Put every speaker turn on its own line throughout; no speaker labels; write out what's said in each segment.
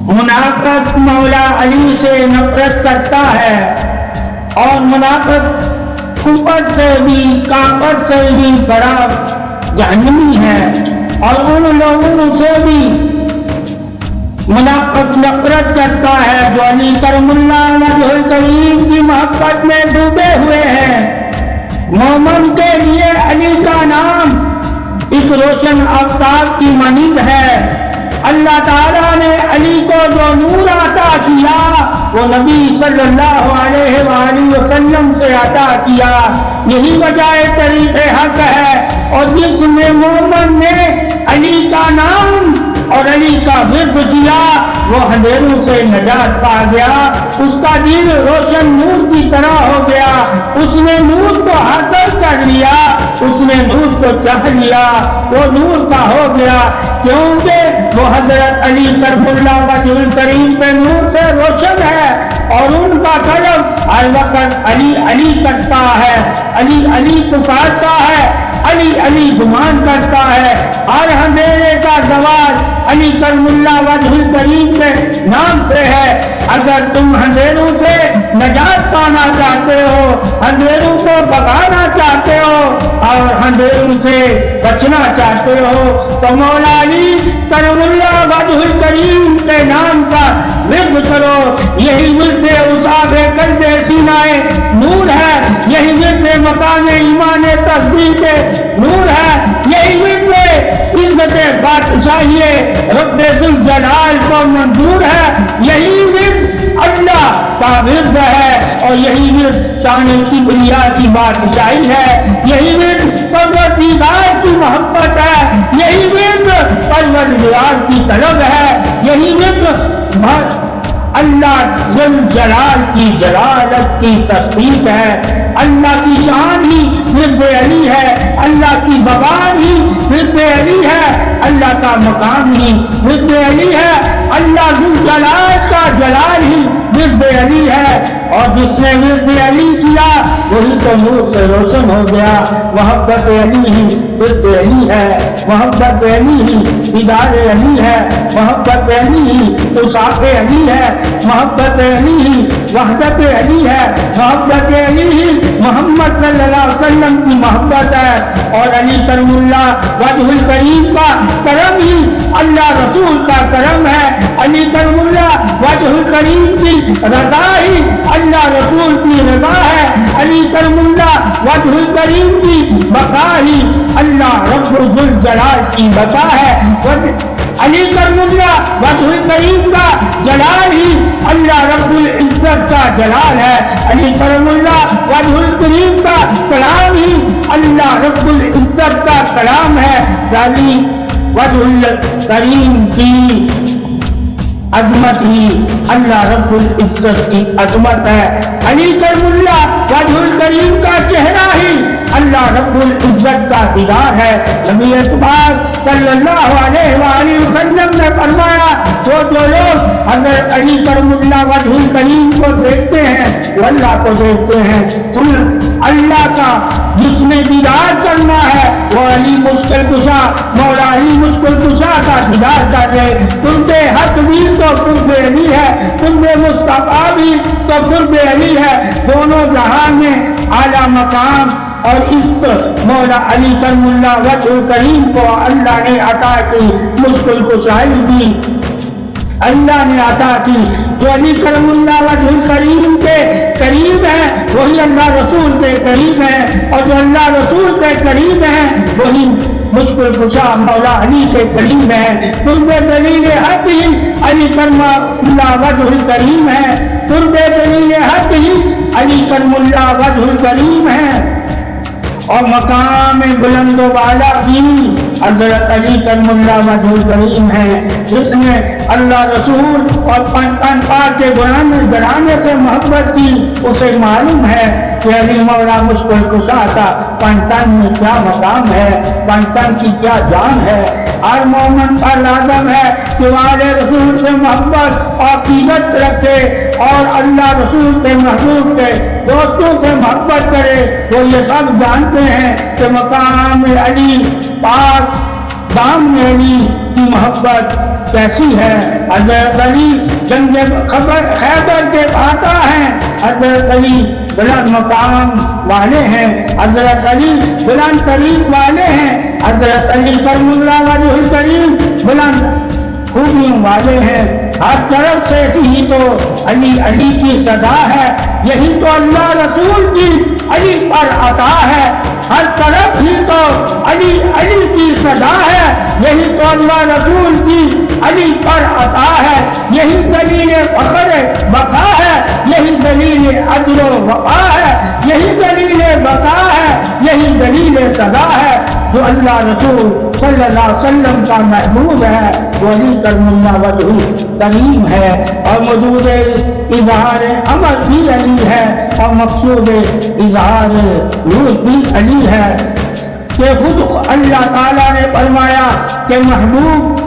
منافق مولا علی سے نفرت کرتا ہے، اور منافق کفر سے بھی کافر سے بھی بڑا جہنمی ہے، اور ان لوگوں سے بھی منافق نفرت کرتا ہے جو علی کرم اللہ وجہ الکریم کی محبت میں ڈوبے ہوئے ہیں۔ مومن کے لیے علی کا نام ایک روشن آفتاب کی مانند ہے۔ اللہ تعالیٰ نے علی کو جو نور عطا کیا وہ نبی صلی اللہ علیہ وآلہ وسلم سے عطا کیا، یہی وجہ طریق حق ہے۔ اور جس میں مومن نے علی کا نام اور علی کا ورد کیا وہ اندھیروں سے نجات پا گیا، اس کا دل روشن نور کی طرح ہو گیا، اس نے نور کو حاصل کر لیا، اس نے نور کو چاہ لیا، وہ نور کا ہو گیا، کیونکہ وہ حضرت علی کرم اللہ وجہ الکریم پہ نور سے روشن ہے، اور ان کا قلب ہر وقت علی علی کرتا ہے، علی علی پکارتا ہے، علی علی گمان کرتا ہے۔ ہر اندھیرے کا زوال علی کرم اللہ وجہ الکریم کے نام سے ہے۔ اگر تم اندھیروں سے نجات پانا چاہتے ہو، اندھیروں کو بھگانا چاہتے ہو اور اندھیروں سے بچنا چاہتے ہو تو مولا علی کرم اللہ وجہ الکریم کے نام کا ورد کرو۔ یہی ورد اصحاب قلب سینہ نور ہے، یہی ورد مقام ایمان تصدیق نور ہے، یہی ورد عزت بادشاہی رب ذوالجلال کو منظور ہے، یہی ورد اللہ کا ورد ہے، اور یہی ورد شان کبریا کی بادشاہی ہے، یہی ورد پروردگار کی محبت ہے، یہی ورد پروردگار کی طلب ہے، یہی ورد اللہ ذوالجلال کی جلالت کی تصدیق ہے۔ اللہ کی شان ہی ورد علی ہے، اللہ کی زبان ہی ورد علی ہے، اللہ کا مقام ہی ورد علی ہے، اللہ ذوالجلال کا جلال ہی ورد علی ہے، اور جس نے ورد علی کیا وہی تو نور سے روشن ہو گیا۔ محبت علی ہی ورد علی ہے، محبت علی ہی دیدار علی ہے، محبت علی ہی اصحاب علی ہے، محبت علی ہی وحدت علی ہے، محبت علی ہی محمد صلی اللہ علیہ وسلم کی محبت ہے، اور علی کرم اللہ وجہ الکریم کا کرم ہی اللہ رسول کا کرم ہے، علی کرم اللہ وجہ الکریم کی رضا ہی اللہ رسول کی رضا ہے، علی کرم اللہ وجہ الکریم کی بقا ہی اللہ رب ذوالجلال کی بقا ہے، علی کرم اللہ وجہ الکریم کا جلال ہی اللہ رب العزت کا جلال ہے، علی کرم اللہ وجہ الکریم کا کلام ہی اللہ رب العزت کا کلام ہے، علی وجہ الکریم کی عظمت ہی اللہ رب العزت کی عظمت ہے، علی کرم اللہ وجہ الکریم کا چہرہ ہی اللہ رب العزت کا دیدار ہے۔ نبی اکبر صلی اللہ علیہ وآلہ وسلم نے فرمایا وہ جو لوگ حضرت علی کرم اللہ وجہ الکریم کو دیکھتے ہیں وہ اللہ کو دیکھتے ہیں۔ اللہ کا جس نے دیدار کرنا ہے وہ علی مشکل کشا مولا علی مشکل کشا کا دیدار کر لے۔ تم بے حق بھی تو قرب علی ہے، تم بے مصطفیٰ بھی تو قرب علی ہے، دونوں جہان میں اعلیٰ مقام اور عشق مولا علی کرم اللہ وجہ الکریم کو اللہ نے عطا کی، مشکل کشائی دی اللہ نے عطا کی۔ جو علی کرم اللہ وجہ الکریم کے قریب ہیں وہی اللہ رسول کے قریب ہیں، اور جو اللہ رسول کے قریب ہیں وہی مشکل کشا مولا علی کے قریب ہیں۔ قرب دلیل حق ہی علی کرم اللہ وجہ الکریم ہے، قرب دلیل حق ہی علی کرم اللہ وجہ الکریم ہے، اور مقام بلند و بالا بھی حضرت علی کرم اللہ وجہ الکریم ہے، جس نے اللہ رسول اور پنجتن پاک کے گرانے سے محبت کی اسے معلوم ہے کہ علی مولا مشکل کشا کا پنجتن میں کیا مقام ہے، پنجتن کی کیا جان ہے۔ ہر مومن پر لازم ہے کہ والے رسول سے محبت اور عقیدت رکھے اور اللہ رسول کے محبوب کے دوستوں سے محبت کرے۔ وہ یہ سب جانتے ہیں کہ مقام علی پاک دامن علی کی محبت کیسی ہے؟ حضرت علی جنگ خیبر کے فاتح ہیں، حضرت علی بلند مقام والے ہیں، حضرت علی بلند طریق والے ہیں، حضرت علی کرم اللہ وجہ الکریم بلند خوبیوں والے ہیں۔ ہر طرف سے ہی تو علی علی کی صدا ہے، یہی تو اللہ رسول کی علی پر عطا ہے۔ ہر طرف ہی تو علی علی کی صدا ہے، یہی تو اللہ رسول کی علی پر عطا ہے۔ یہی دلیل فخر بقا ہے، یہی دلیل اجر و وفا ہے، یہی دلیل بقا ہے، یہی دلیل صدا ہے۔ جو اللہ رسول صلی اللہ علیہ وسلم کا محبوب ہے وہ علی کرم اللہ وجہ کریم ہے، اور موجود اظہار امر بھی علی ہے، اور مقصود اظہار نور بھی علی ہے، کہ خود اللہ تعالیٰ نے فرمایا کہ محبوب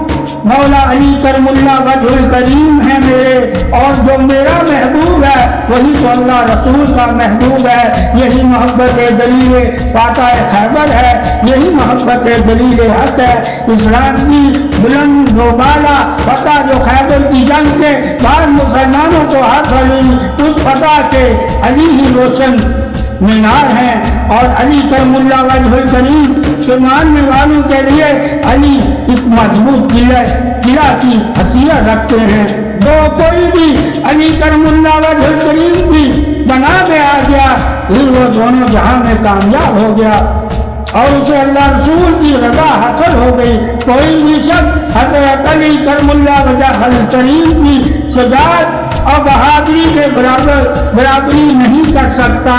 مولا علی کرم اللہ وجہ الکریم ہے میرے، اور جو میرا محبوب ہے وہی تو اللہ رسول کا محبوب ہے۔ یہی محبت دلیل فاتح خیبر ہے، یہی محبت دلیل حق ہے۔ اسلام کی بلند و بالا فتح جو خیبر کی جنگ کے بعد مسلمانوں کو حاصل ہوئی، اس فتح کے علی ہی روشن مینار ہیں، اور علی کرم اللہ وجہ الکریم کے ماننے والوں کے لیے علی ایک مضبوط قلعہ کی حیثیت رکھتے ہیں۔ جو کوئی بھی علی کرم اللہ وجہ الکریم کی بنا میں آ گیا پھر وہ دونوں جہاں میں کامیاب ہو گیا، اور اسے اللہ رسول کی رضا حاصل ہو گئی۔ کوئی بھی شخص حضرت علی کرم اللہ وجہ الکریم کی شجاعت اور بہادری کے برابری نہیں کر سکتا۔